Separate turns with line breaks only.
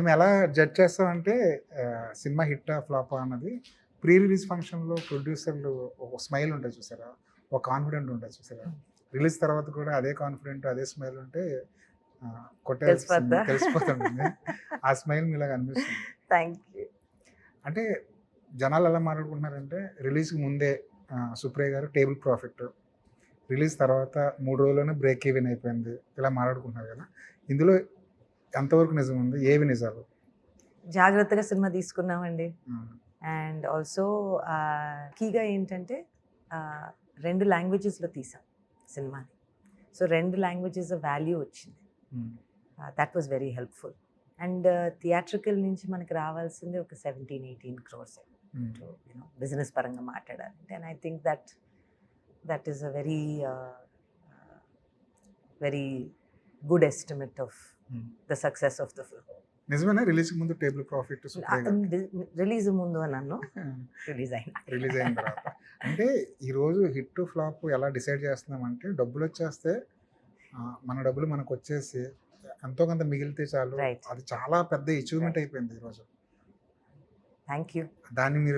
మేము ఎలా జడ్జ్ చేస్తామంటే సినిమా హిట్టా ఫ్లాపా అన్నది ప్రీ రిలీజ్ ఫంక్షన్లో ప్రొడ్యూసర్లు ఒక స్మైల్ ఉంటుంది చూసారా, ఒక కాన్ఫిడెంట్ ఉంటుంది చూసారా, రిలీజ్ తర్వాత కూడా అదే కాన్ఫిడెంట్ అదే స్మైల్ ఉంటే కొట్టేస్తుంది, తెలిసిపోతుంది. ఆ స్మైల్ మీలాగా అనిపిస్తుంది.
Thank you.
అంటే జనాలు ఎలా మాట్లాడుకుంటున్నారంటే రిలీజ్కి ముందే సుప్రియ గారు టేబుల్ ప్రాఫిట్, రిలీజ్ తర్వాత 3 రోజుల్లోనే బ్రేక్ ఈవెన్ అయిపోయింది, ఇలా మాట్లాడుకుంటున్నారు కదా. ఇందులో ఎంతవరకు నిజం ఉంది, ఏవి నిజాలు?
జాగ్రత్తగా సినిమా తీసుకున్నామండి. అండ్ ఆల్సో కీగా ఏంటంటే 2 లాంగ్వేజెస్లో తీసాం సినిమాని. సో 2 లాంగ్వేజెస్ వాల్యూ వచ్చింది. That was very helpful. And theatrical నుంచి మనకి రావాల్సింది ఒక 17-18 crores బిజినెస్ పరంగా మాట్లాడాలంటే. And I think that is a very good estimate of the success of the film.
నిజమేనా రిలీజ్ ముందు టేబుల్ ప్రాఫిట్
రిలీజ్ ముందు నన్ను రిలీజ్
అయిన తర్వాత అంటే ఈరోజు హిట్ ఫ్లాప్ ఎలా డిసైడ్ చేస్తున్నామంటే డబ్బులు వచ్చేస్తే మన డబ్బులు మనకు వచ్చేసి ఎంతో కొంత మిగిలితే చాలు. అది చాలా పెద్ద అచీవ్మెంట్ అయిపోయింది ఈరోజు.
Thank you.
దాన్ని మీరు